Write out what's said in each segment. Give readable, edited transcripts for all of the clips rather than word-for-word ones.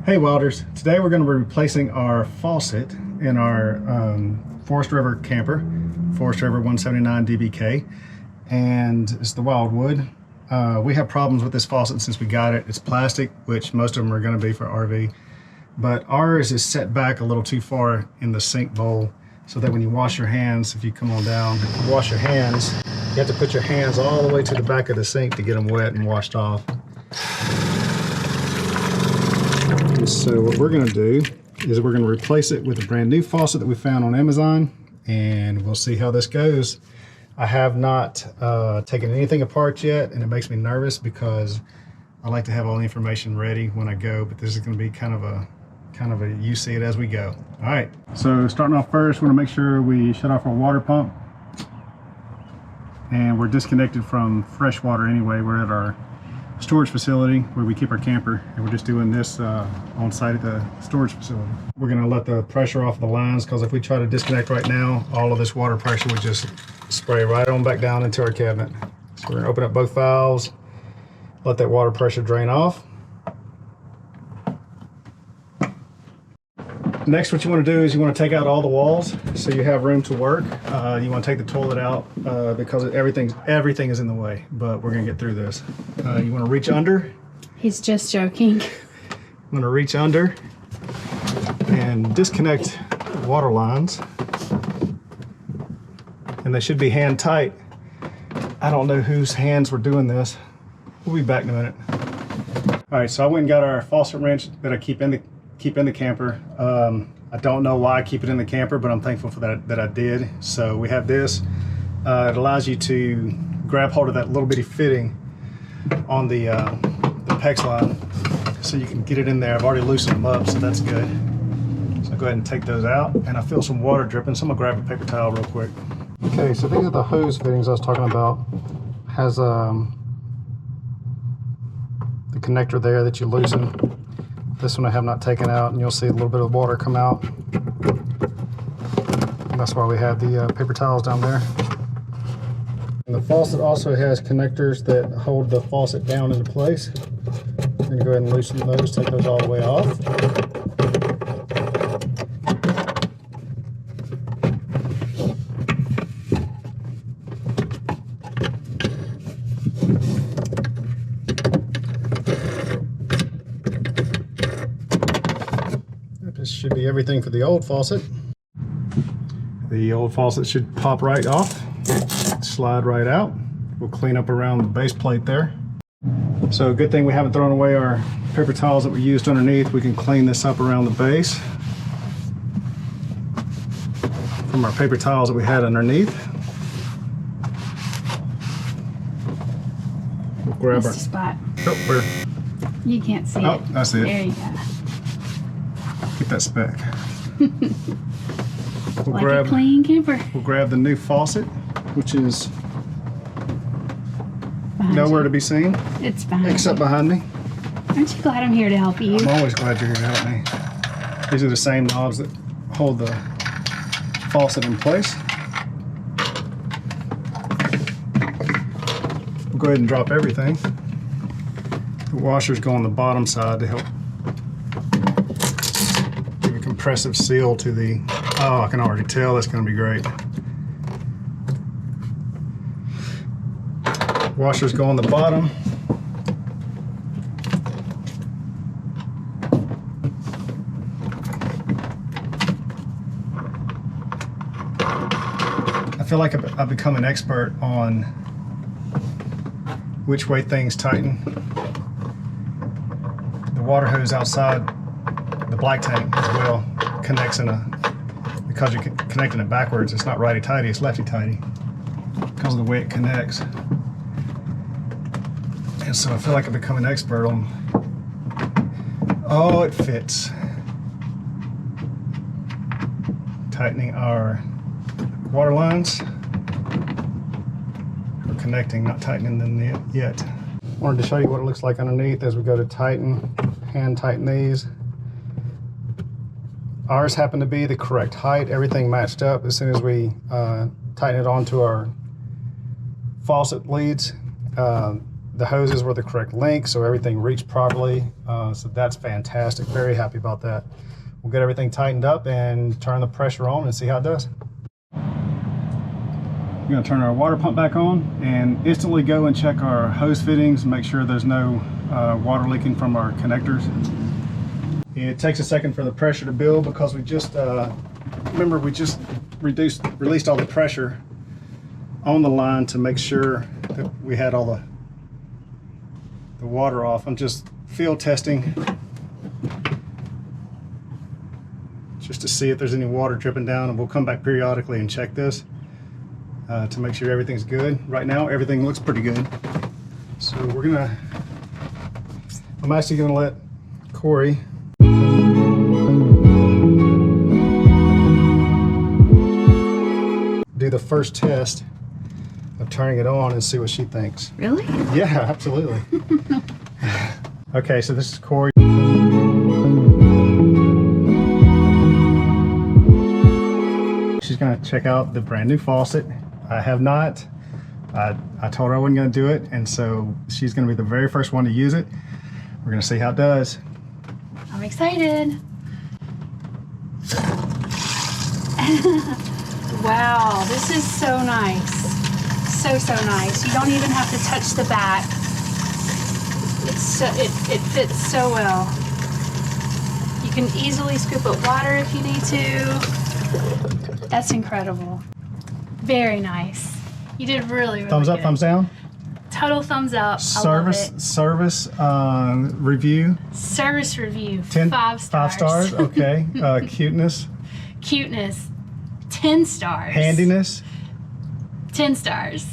Hey Welders, today we're going to be replacing our faucet in our Forest River camper, Forest River 179 DBK, and it's the Wildwood. We have problems with this faucet since we got it. It's plastic, which most of them are going to be for RV, but ours is set back a little too far in the sink bowl so that when you wash your hands, if you come on down, if you wash your hands, you have to put your hands all the way to the back of the sink to get them wet and washed off. So what we're going to do is we're going to replace it with a brand new faucet that we found on Amazon, and we'll see how this goes. I have not taken anything apart yet, and it makes me nervous because I like to have all the information ready when I go, but this is going to be kind of a you see it as we go. All right, so starting off first, we're going to make sure we shut off our water pump, and we're disconnected from fresh water anyway. We're at our storage facility where we keep our camper, and we're just doing this on site at the storage facility. We're going to let the pressure off the lines, because if we try to disconnect right now, all of this water pressure would just spray right on back down into our cabinet. So we're going to open up both valves, let that water pressure drain off. Next, what you want to do is you want to take out all the walls so you have room to work. You want to take the toilet out because everything is in the way, but we're going to get through this. You want to reach under. He's just joking. I'm going to reach under and disconnect the water lines. And they should be hand tight. I don't know whose hands were doing this. We'll be back in a minute. All right, so I went and got our faucet wrench that I keep in the camper. I don't know why I keep it in the camper, but I'm thankful for that I did. So we have this. It allows you to grab hold of that little bitty fitting on the PEX line, so you can get it in there. I've already loosened them up, so that's good. So I'll go ahead and take those out, and I feel some water dripping, so I'm gonna grab a paper towel real quick. Okay, so these are the hose fittings I was talking about. Has the connector there that you loosen. This one I have not taken out, and you'll see a little bit of water come out. And that's why we have the paper towels down there. And the faucet also has connectors that hold the faucet down into place. I'm going to go ahead and loosen those, take those all the way off. This should be everything for the old faucet. The old faucet should pop right off, slide right out. We'll clean up around the base plate there. So good thing we haven't thrown away our paper towels that we used underneath. We can clean this up around the base from our paper towels that we had underneath. We'll grab That's the spot. Oh, where? You can't see it. Oh, I see it. There you go. Get that speck. We'll Like grab a clean camper. We'll grab the new faucet, which is Behind nowhere you. to be seen. It's behind Except you. behind me. Aren't you glad I'm here to help you? I'm always glad you're here to help me. These are the same knobs that hold the faucet in place. We'll go ahead and drop everything. The washers go on the bottom side to help give a compressive seal to the, oh, I can already tell that's going to be great. Washers go on the bottom. I feel like I've become an expert on which way things tighten. The water hose outside the black tank as well connects because you're connecting it backwards, it's not righty-tighty, it's lefty-tighty because of the way it connects. And so I feel like I've become an expert on, oh, it fits. Tightening our water lines. We're connecting, not tightening them yet. I wanted to show you what it looks like underneath as we go to tighten, hand tighten these. Ours happened to be the correct height. Everything matched up as soon as we tighten it onto our faucet leads. the hoses were the correct length, so everything reached properly. So that's fantastic. Very happy about that. We'll get everything tightened up and turn the pressure on and see how it does. We're going to turn our water pump back on and instantly go and check our hose fittings, make sure there's no water leaking from our connectors. It takes a second for the pressure to build because we just, remember we just released all the pressure on the line to make sure that we had all the water off. I'm just field testing just to see if there's any water dripping down, and we'll come back periodically and check this to make sure everything's good. Right now everything looks pretty good, so I'm actually gonna let Corey do the first test of turning it on and see what she thinks. Really? Yeah, absolutely. Okay, so this is Corey. She's gonna check out the brand new faucet. I have not. I told her I wasn't gonna do it, and so she's gonna be the very first one to use it. We're gonna see how it does. I'm excited. Wow, this is so nice. So nice. You don't even have to touch the back. It fits so well. You can easily scoop up water if you need to. That's incredible. Very nice. You did really Thumbs up, good. thumbs down. Total thumbs up. Service review. Service review. 10, 5 stars. 5 stars. Okay. Cuteness. Cuteness. 10 stars. Handiness. 10 stars.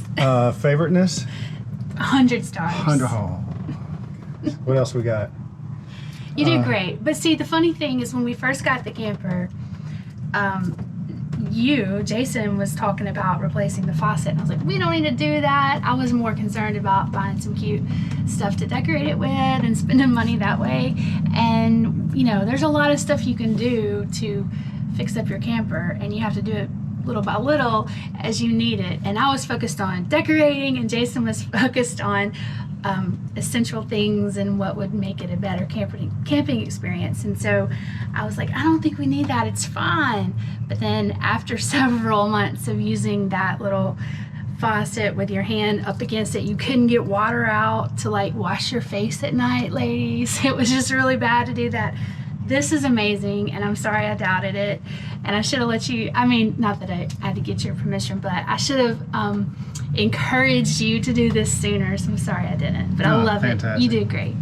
Favoriteness. 100 stars. 100. Oh. What else we got? You did great. But see, the funny thing is when we first got the camper, Jason was talking about replacing the faucet. And I was like, we don't need to do that. I was more concerned about buying some cute stuff to decorate it with and spending money that way. And, you know, there's a lot of stuff you can do to fix up your camper, and you have to do it little by little as you need it. And I was focused on decorating, and Jason was focused on essential things and what would make it a better camping experience. And so I was like, I don't think we need that, it's fine. But then after several months of using that little faucet with your hand up against it, you couldn't get water out to like wash your face at night, ladies. It was just really bad to do that. This is amazing, and I'm sorry I doubted it, and I should have let you, I mean, not that I had to get your permission, but I should have encouraged you to do this sooner, so I'm sorry I didn't, but I love fantastic. it. You did great.